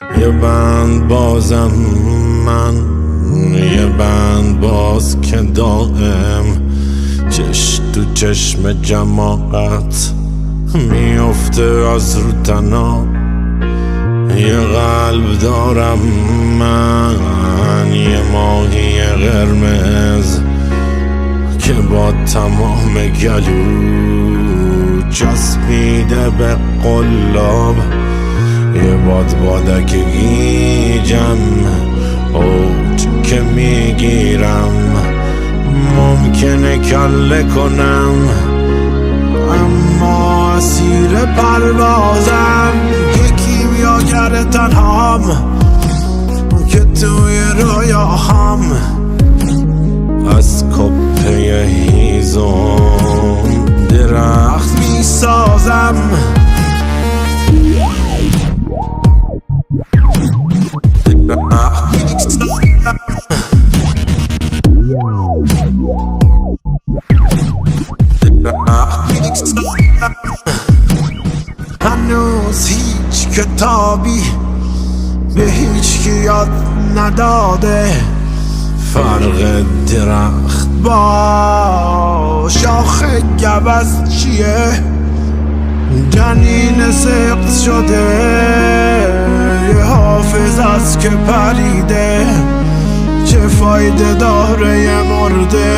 یه بند بازم من، یه بند باز که دائم چش تو چشم جماعت میفته از رو تنها. یه قلب دارم من، یه ماهی قرمز که با تمام گلو چسبیده به قلاب. یه بادک گیجم اوج که میگیرم، ممکنه کله کنم اما اسیر پروازم. یکی میاگر تنهام که توی رویاهام از کپه هیزم درخت میسازم. هنوز هیچ کتابی به هیچ کی یاد نداده فرق درخت با شاخ گوز چیه. جنین سقط شده یه حافظ است که پریده، چه فایده داره یه مرده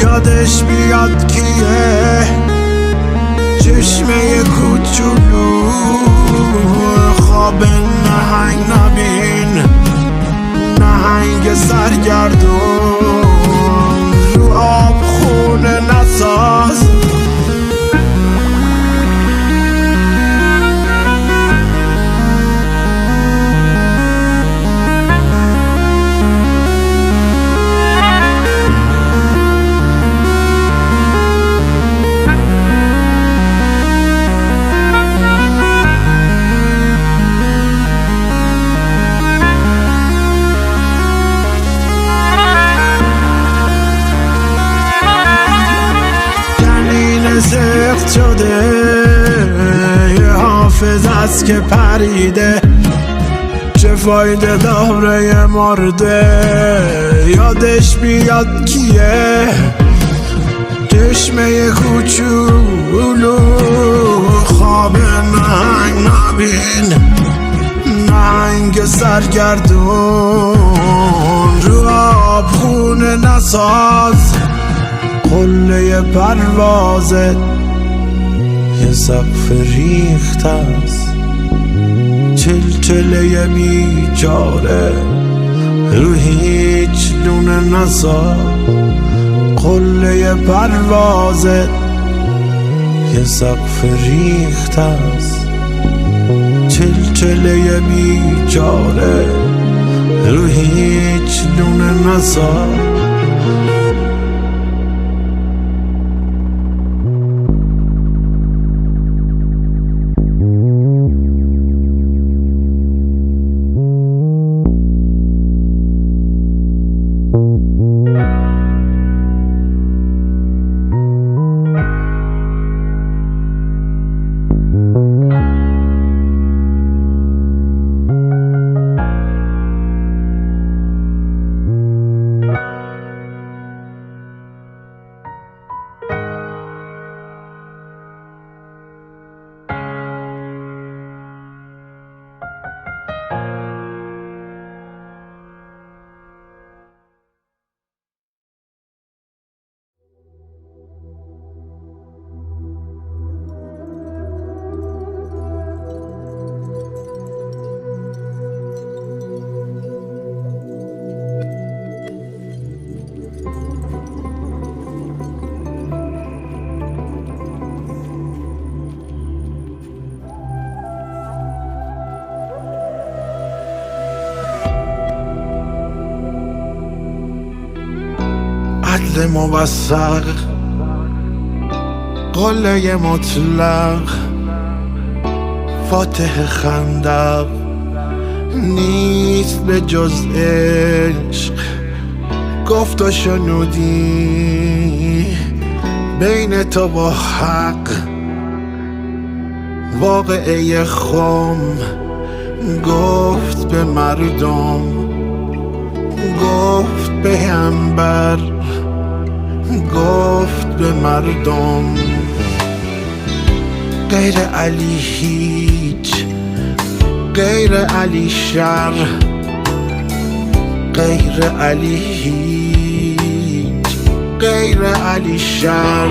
یادش بیاد کیه. چشمه کوچولو خواب نهنگ نبین، نهنگ سرگردون رو آب خونه نساز. سخت شده یه حافظ است که پریده، چه فایده داره یه مرده یادش بیاد کیه. چشمه کوچولو خواب نهنگ نبین، نهنگ سرگردون رو آب خونه نساز. قله پروازت یه سقف ریخت است، چلچله بیچاره رو هیچ لونه نساز. قله پروازت یه سقف ریخت است، چلچله بیچاره رو هیچ لونه نساز. عدل موثق، قله مطلق، فاتح خندق نیست به جز عشق. گفت و شنودی بین تو با حق، واقعه خم گفت به مردم، گفت به پیامبر، گفت به مردم غیر علی هیچ، غیر علی شر، غیر علی هیچ، غیر علی شر.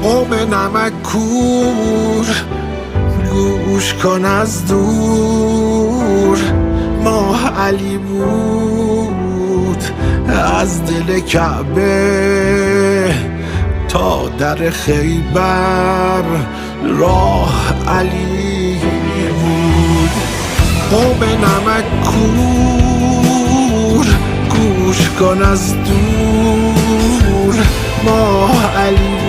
قوم نمک کور گوش کن از دور، ماه علی بود از دل کعبه تا در خیبر، راه علی بود. قوم نمک کور گوش کن از دور، ماه علی بود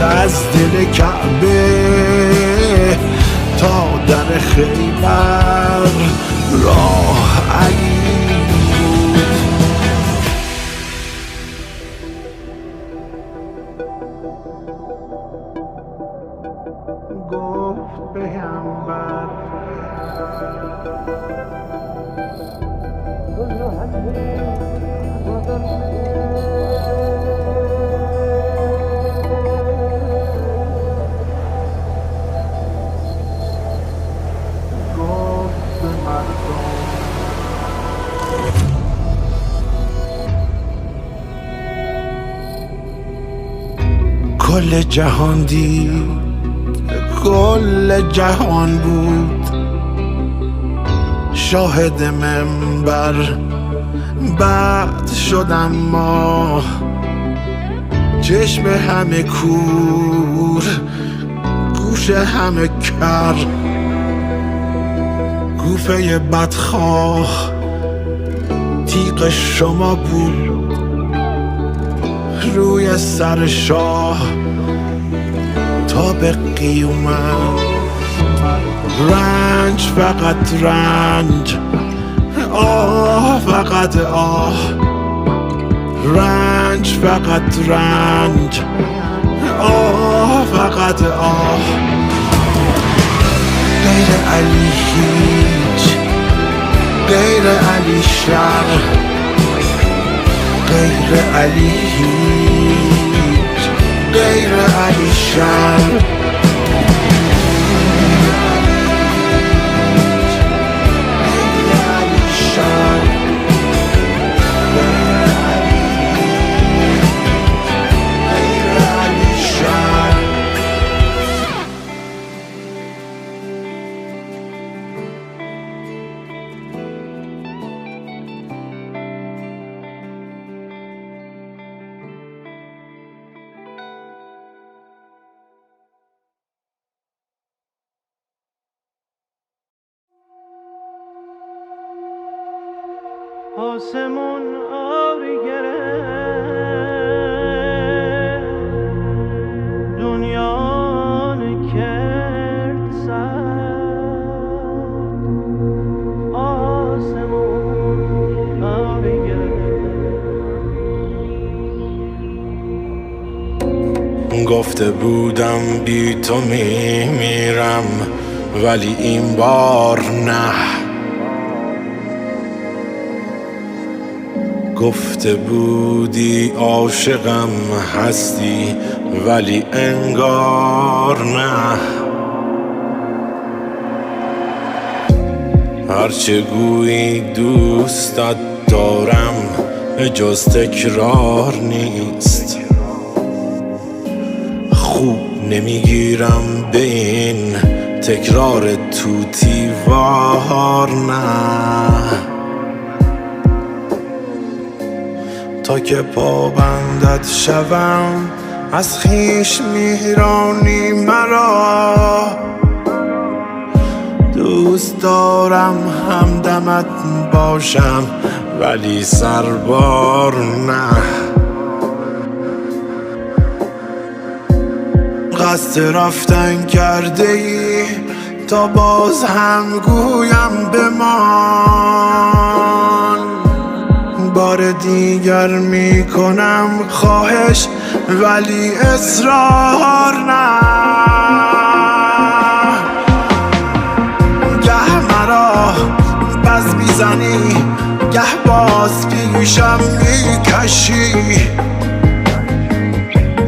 از دل کعبه تا در خیبر، راه علی بود. گفت پیامبر کل جهان دید، کل جهان بود شاهد منبر. بعد شدم ما چشم همه کور، گوش همه کر، گوفه بدخواه تیغ شما بود روی سر شاه تا به قیامت. رنج فقط رنج، آه فقط آه، رنج فقط رنج، آه فقط آه. غیر علی هیچ، غیر علی شر، غیر علی هیچ، غیر علی شر. آسمون آبی گرفت، دنیا کرد سرد. آسمون آبی گرفت. گفته بودم بی تو میمیرم ولی این بار نه. گفته بودی عاشقم هستی ولی انگار نه. هرچه گویی دوستت دارم جز تکرار نیست. خوب نمیگیرم به این تکرار توتیوار نه. تا که پابندت شوم از خویش میرانی مرا. دوست دارم همدمت باشم ولی سربار نه. قصد رفتن کرده ای تا باز هم گویم بمان. بار دیگر میکنم خواهش ولی اصرار نه. گه مرا بز میزنی گه باز پیشم میکشی.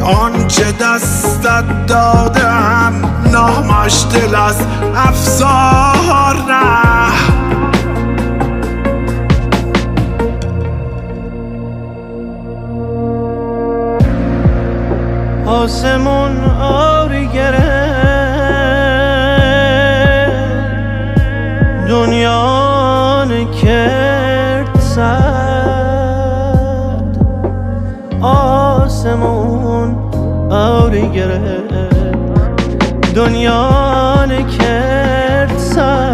آنچه دستت دادم نامش دل از افسار نه. آسمون آری گرفت دنیا نکرد سرد. آسمون آری گرفت دنیا نکرد سرد.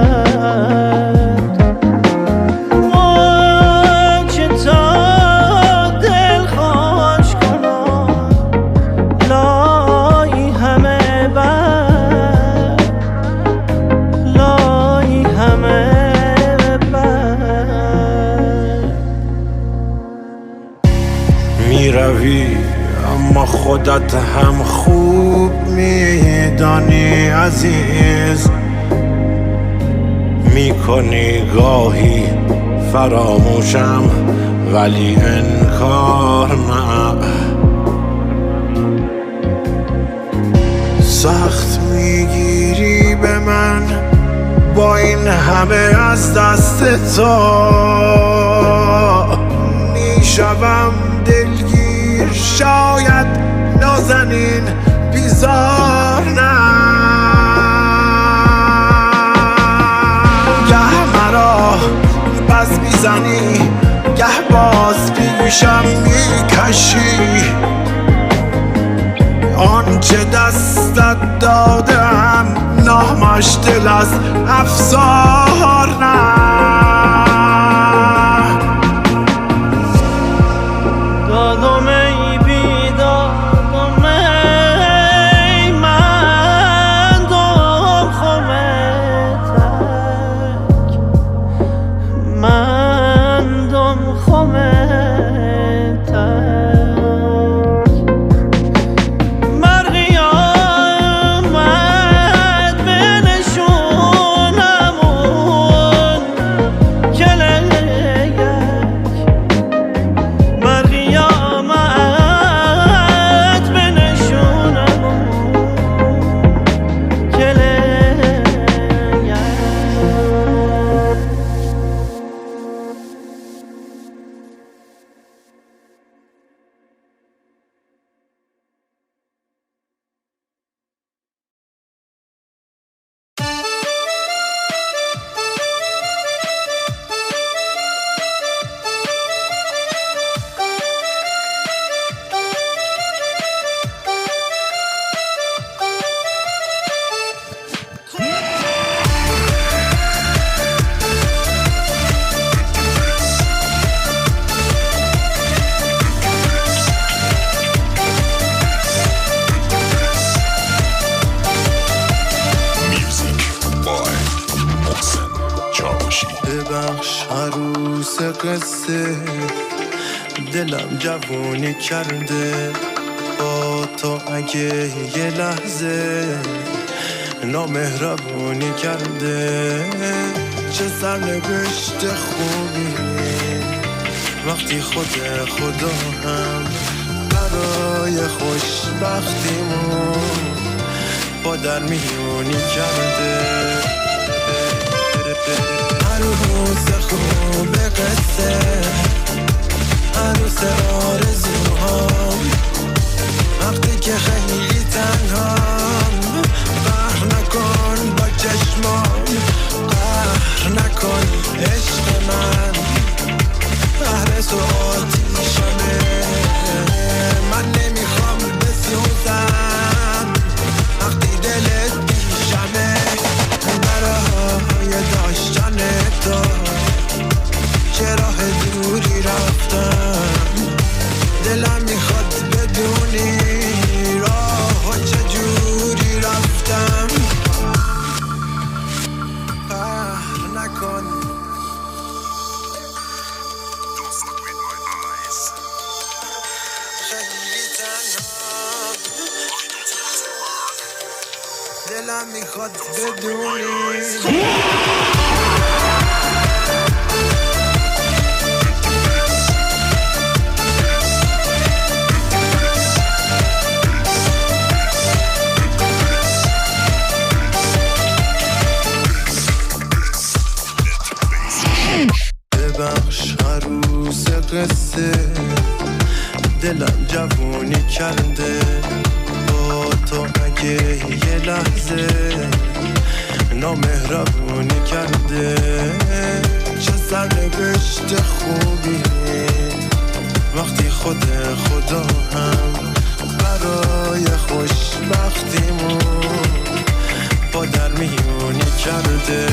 میروی اما خودت هم خوب میدانی عزیز. میکنی گاهی فراموشم ولی انکار نه. سخت میگیری به من با این همه از دست تو. میشوم دلگیر شاید نازنین بیزار نه. گه مرا بز میزنی گه باز پیشم میکشی. آنچه دستت دادم نامش دل از افسار نه. دادم ای بیدادم ای من دم خمتک. من دم خمتک. مرقیامت بنشونمون کلیک. مرقیامت بنشونمون کلیک. ببخش عروس قصه دلم جوونی کرده با تو. اگه یه لحظه نامهربونی کرده چه سرنوشت خوبی وقتی خود خدا هم برای خوشبختیمون با در میونی کرده. عروس خوب قصه عروس آرزوهام وقتی که خیلی تنهام. قهر نکن با چشمام قهر نکن عشق من. قهر تو آتیشمه من نمیخوام بسوزم وقتی دلت پیشمه. برای داشتن تو چه راه دوری رفتم. دلم میخواد بدونی راه دلم میخواد بدونی ببخش عروس قصه دلم جوونی کرده با تو اگه یه لحظه نامهربونی کرده چه سرنوشت خوبی وقتی خدا هم برای خوشبختیمون با در میونی کرده